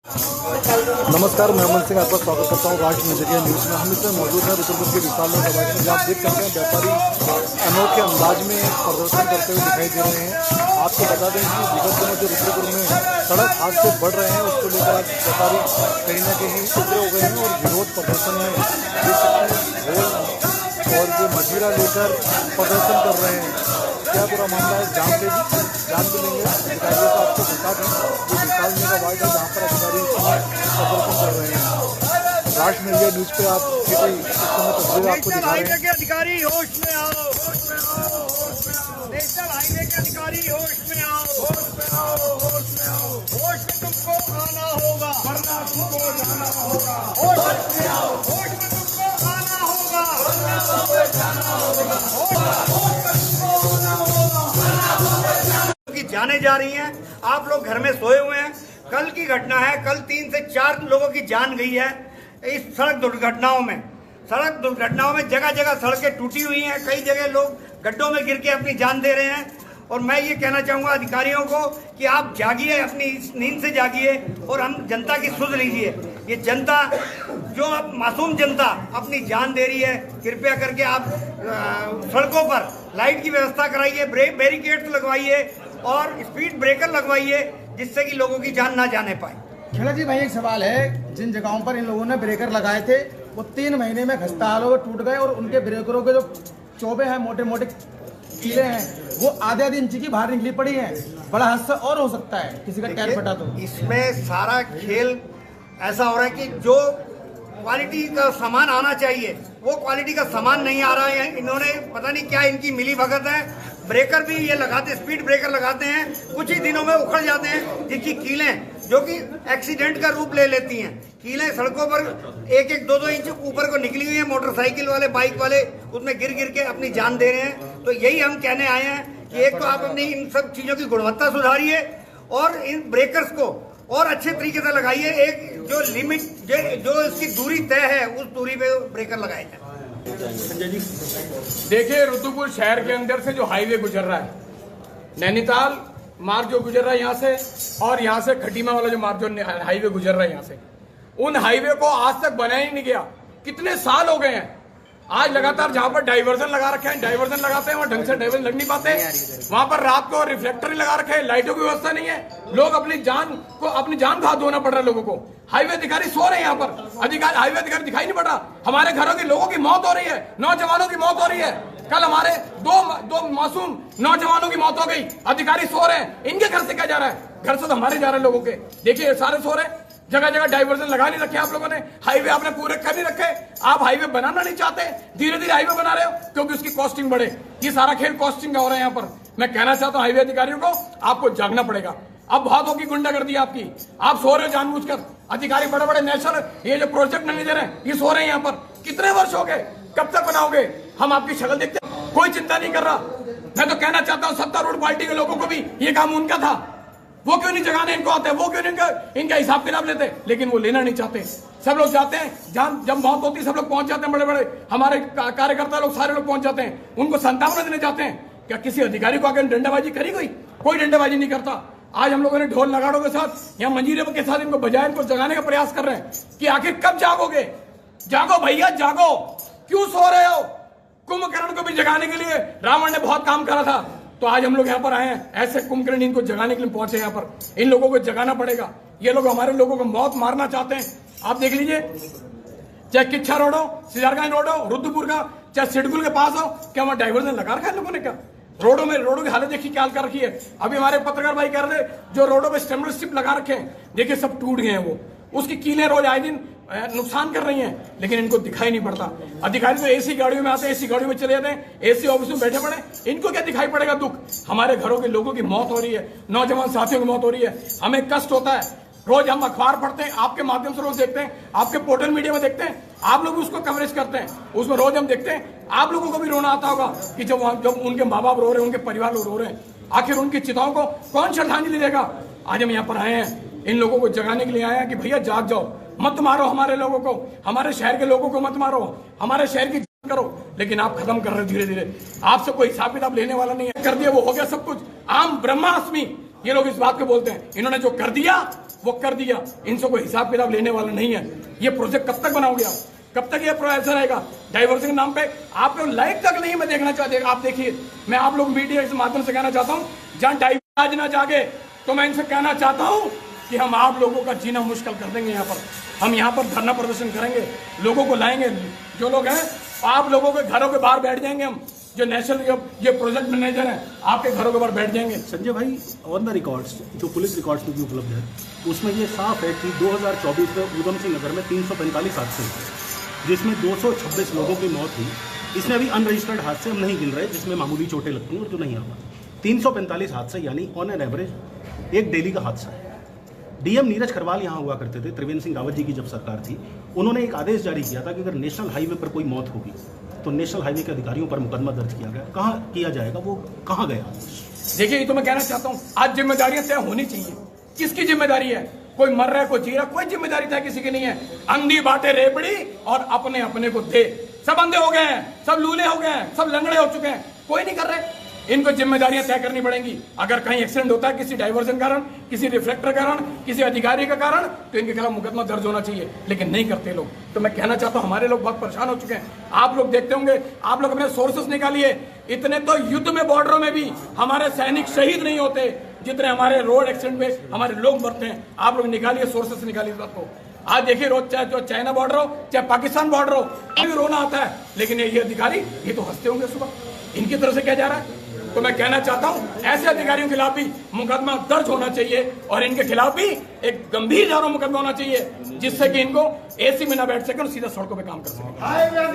नमस्कार, मैं अमन सिंह आपका स्वागत करता हूँ राष्ट्र नजरिया न्यूज़ में। हम इसमें मौजूद हैं रुद्रपुर के विशाल नगर में, जहाँ आप देख सकते हैं व्यापारी अनोखे अंदाज में प्रदर्शन करते हुए दिखाई दे रहे हैं। आपको बता दें कि विगत दिनों जो रुद्रपुर में सड़क हादसे बढ़ रहे हैं, उसको लेकर आज व्यापारी कहीं ना कहीं उग्र हो गए हैं और विरोध प्रदर्शन में और जो मजीरा लेकर प्रदर्शन कर रहे हैं। क्या पूरा मामला है, जान भी लेंगे अधिकारियों को। आपको बता दें जो विशाल नगर वार्ड है, जहाँ पर अधिकारी प्रदर्शन कर रहे हैं। राष्ट्र मीडिया न्यूज़ पे आप इस समय तस्वीर आपको दिखा रहे हैं। के अधिकारी होश में आओ, होश में आओ, होश में आओ। नेशनल हाईवे के अधिकारी होश में आओ, होश में आओ, होश में आओ। होश में तुमको आना होगा, वरना तुमको जाना होगा। होश में आओ, होश में तुमको आना होगा, वरना तुमको जाना होगा। होश में तुमको आना होगा, वरना तुमको जाना। की जाने जा रही हैं, आप लोग घर में सोए हुए हैं। कल की घटना है, कल 3 से 4 लोगों की जान गई है इस सड़क दुर्घटनाओं में। सड़क दुर्घटनाओं में जगह जगह सड़कें टूटी हुई हैं, कई जगह लोग गड्ढों में गिर के अपनी जान दे रहे हैं। और मैं ये कहना चाहूँगा अधिकारियों को कि आप जागिए, अपनी नींद से जागिए और हम जनता की सुध लीजिए। ये जनता जो अब मासूम जनता अपनी जान दे रही है, कृपया करके आप सड़कों पर लाइट की व्यवस्था कराइए, बैरिकेड्स लगवाइए और स्पीड ब्रेकर लगवाइए, जिससे कि लोगों की जान ना जाने पाए। खेला जी भाई, एक सवाल है। जिन जगहों पर इन लोगों ने ब्रेकर लगाए थे वो 3 महीने में खस्ताहालों में टूट गए और उनके ब्रेकरों के जो चोबे हैं, मोटे मोटे कीले हैं, वो आधे इंच की बाहर निकली पड़ी हैं। बड़ा हादसा और हो सकता है, किसी का टायर फटा तो। इसमें सारा खेल ऐसा हो रहा है कि जो क्वालिटी का सामान आना चाहिए वो क्वालिटी का सामान नहीं आ रहा है। इन्होंने पता नहीं क्या इनकी मिली भगत है। ब्रेकर भी ये लगाते, स्पीड ब्रेकर लगाते हैं, कुछ ही दिनों में उखड़ जाते हैं, जिसकी कीलें जो कि एक्सीडेंट का रूप ले लेती हैं। कीलें सड़कों पर 1-1, 2-2 इंच ऊपर को निकली हुई है। मोटरसाइकिल वाले, बाइक वाले उसमें गिर गिर के अपनी जान दे रहे हैं। तो यही हम कहने आए हैं कि एक तो आप अपनी इन सब चीज़ों की गुणवत्ता सुधारिए और इन ब्रेकर्स को और अच्छे तरीके से लगाइए। एक जो लिमिट जो इसकी दूरी तय है, उस दूरी पे ब्रेकर लगाए जाए। देखिए, रुद्रपुर शहर के अंदर से जो हाईवे गुजर रहा है, नैनीताल मार्ग जो गुजर रहा है यहाँ से, और यहाँ से खटीमा वाला जो मार्ग जो हाईवे गुजर रहा है यहाँ से, उन हाईवे को आज तक बनाया ही नहीं गया। कितने साल हो गए हैं। आज लगातार जहां पर डाइवर्जन लगा रखे हैं, डाइवर्जन लगाते हैं, वहां ढंग से डाइवर्जन लग नहीं पाते। वहां पर रात को रिफ्लेक्टर लगा रखे हैं, लाइटों की व्यवस्था नहीं है। लोग अपनी जान को हाथ धोना पड़ रहा है लोगों को। हाईवे अधिकारी सो रहे हैं यहाँ पर, हाईवे अधिकारी दिखाई नहीं पड़ रहा। हमारे घरों के लोगों की मौत हो रही है, नौजवानों की मौत हो रही है। कल हमारे दो मासूम नौजवानों की मौत हो गई, अधिकारी सो रहे हैं। इनके घर से क्या जा रहा है? घर से तो हमारे जा रहे हैं लोगों के। देखिए, सारे सो रहे हैं। जगह जगह डाइवर्जन लगा नहीं रखे आप लोगों ने, हाईवे आपने पूरे कर नहीं रखे। आप हाईवे बनाना नहीं चाहते, धीरे धीरे हाईवे बना रहे हो क्योंकि उसकी कॉस्टिंग बढ़े। ये सारा खेल कॉस्टिंग का हो रहा है यहाँ पर। मैं कहना चाहता हूँ हाईवे अधिकारियों को, आपको जागना पड़ेगा। अब बहुत होगी गुंडागर्दी आपकी। आप सो रहे हो जानबूझकर। अधिकारी बड़े बड़े नेशनल ये जो प्रोजेक्ट मैनेजर हैं, ये सो रहे हैं यहाँ पर। कितने वर्ष हो गए, कब तक बनाओगे? हम आपकी शक्ल देखते हैं, कोई चिंता नहीं कर रहा। मैं तो कहना चाहता हूँ सत्तारूढ़ पार्टी के लोगों को भी ये काम उनका था, वो क्यों नहीं जगाने इनको आते? वो क्यों नहीं इनका हिसाब किताब लेते? लेकिन वो लेना नहीं चाहते। सब लोग जाते हैं, जब मौत होती है सब लोग पहुंच जाते हैं। बड़े बड़े हमारे कार्यकर्ता लोग, सारे लोग पहुंच जाते हैं, उनको सांत्वना देने जाते हैं। क्या किसी अधिकारी को आगे डंडाबाजी करी? कोई डंडाबाजी नहीं करता। आज हम लोगों ने ढोल नगाड़ों के साथ, यहाँ मंजीरे के साथ इनको बजाय इनको जगाने का प्रयास कर रहे हैं कि आखिर कब जागोगे? जागो भैया, जागो। क्यों सो रहे हो? कुंभकर्ण को भी जगाने के लिए रावण ने बहुत काम करा था, तो आज हम लोग यहाँ पर आए हैं। ऐसे कुंभकर्ण इनको जगाने के लिए पहुंचे यहाँ पर। इन लोगों को जगाना पड़ेगा। ये लोग हमारे लोगों को मौत मारना चाहते हैं। आप देख लीजिए, चाहे किच्छा रोड हो, सिजारगंज रोड हो, रुद्रपुर का, चाहे सिडकुल के पास हो, क्या वहां डाइवर्जन लगा रखा है लोगों ने? क्या रोडों की हालत देखिए क्या हाल कर रखी है। अभी हमारे पत्रकार भाई कह रहे थे जो रोडों पे स्टेमलर स्ट्रिप लगा रखे हैं, देखिए सब टूट गए हैं। वो उसकी कीलें रोज आए दिन नुकसान कर रही हैं, लेकिन इनको दिखाई नहीं पड़ता। अधिकारी तो एसी गाड़ियों में आते हैं, एसी गाड़ियों में चले जाते हैं, एसी ऑफिस में बैठे पड़े। इनको क्या दिखाई पड़ेगा दुख? हमारे घरों के लोगों की मौत हो रही है, नौजवान साथियों की मौत हो रही है। हमें कष्ट होता है। रोज हम अखबार पढ़ते हैं, आपके माध्यम से रोज देखते हैं, आपके पोर्टल मीडिया में देखते हैं, आप लोग उसको कवरेज करते हैं, उसमें रोज हम देखते हैं। आप लोगों को भी रोना आता होगा कि जब उनके माँ बाप रो रहे हैं, उनके परिवार लोग रो रहे हैं, आखिर उनकी चिताओं को कौन श्रद्धांजलि देगा? आज हम यहाँ पर आए हैं, इन लोगों को जगाने के लिए आए हैं कि भैया जाग जाओ, मत मारो हमारे लोगों को, हमारे शहर के लोगों को मत मारो, हमारे शहर की करो। लेकिन आप खत्म कर रहे हो धीरे धीरे। आपसे कोई हिसाब किताब लेने वाला नहीं है। कर दिया वो हो गया सब कुछ। आम ब्रह्मास्मि ये लोग इस बात को बोलते हैं। इन्होंने जो कर दिया वो कर दिया। इनसे कोई हिसाब किताब लेने वाला नहीं है। ये प्रोजेक्ट कब तक बनाओगे आप? कब तक ये ऐसा रहेगा? डाइवर्सिटी के नाम पे आप लोग लाइक तक नहीं मैं देखना चाहते। आप देखिए, मैं आप लोग मीडिया के माध्यम से कहना चाहता हूँ, जहां डाइवर्स आज ना जागे तो मैं इनसे कहना चाहता हूँ कि हम आप लोगों का जीना मुश्किल कर देंगे। यहाँ पर हम यहाँ पर धरना प्रदर्शन करेंगे, लोगों को लाएंगे। जो लोग हैं आप लोगों के घरों के बाहर बैठ जाएंगे। हम जो नेशनल ये प्रोजेक्ट मैनेजर हैं आपके घरों के बाहर बैठ जाएंगे। संजय भाई, ऑन द रिकॉर्ड्स जो पुलिस रिकॉर्ड्स में भी उपलब्ध है उसमें ये साफ है कि 2024 में उधम सिंह नगर में 345 हादसे हुए, जिसमें 226 लोगों की मौत हुई। इसमें अभी अनरजिस्टर्ड हादसे हम नहीं गिन रहे जिसमें मामूली चोटें लगती हैं और जो नहीं आता। 345 हादसे यानी ऑन एन एवरेज एक डेली का हादसा है। डीएम नीरज खरवाल यहाँ हुआ करते थे, त्रिवेंद्र सिंह रावत जी की जब सरकार थी, उन्होंने एक आदेश जारी किया था कि अगर नेशनल हाईवे पर कोई मौत होगी तो नेशनल हाईवे के अधिकारियों पर मुकदमा दर्ज किया गया। कहाँ किया जाएगा, वो कहाँ गया? देखिए, ये तो मैं कहना चाहता हूँ, आज जिम्मेदारियां तय होनी चाहिए। किसकी जिम्मेदारी है? कोई मर रहा है, कोई जी रहा, कोई जिम्मेदारी तय किसी की नहीं है। अंधी बाटे रेबड़ी और अपने अपने को दे। सब अंधे हो गए हैं, सब लूले हो गए हैं, सब लंगड़े हो चुके हैं, कोई नहीं कर रहे। इनको जिम्मेदारियां तय करनी पड़ेंगी। अगर कहीं एक्सीडेंट होता है किसी डाइवर्जन कारण, किसी रिफ्लेक्टर कारण, किसी अधिकारी का कारण, तो इनके खिलाफ मुकदमा दर्ज होना चाहिए, लेकिन नहीं करते लोग। तो मैं कहना चाहता हूं, हमारे लोग बहुत परेशान हो चुके हैं। आप लोग देखते होंगे, आप लोग अपने सोर्सेस निकालिए। इतने तो युद्ध में, बॉर्डरों में भी हमारे सैनिक शहीद नहीं होते जितने हमारे रोड एक्सीडेंट में हमारे लोग मरते हैं। आप लोग निकालिए, सोर्सेस निकालिए इस बात को। आज देखिए, रोज चाहे जो चाइना बॉर्डर हो, चाहे पाकिस्तान बॉर्डर हो, अभी रोना आता है, लेकिन ये अधिकारी ये तो हंसते होंगे सुबह। इनकी तरफ से क्या जा रहा है? तो मैं कहना चाहता हूं, ऐसे अधिकारियों के खिलाफ भी मुकदमा दर्ज होना चाहिए और इनके खिलाफ भी एक गंभीर मुकदमा होना चाहिए, जिससे कि इनको एसी में ना बैठ सके और सीधा सड़कों पे काम कर सके।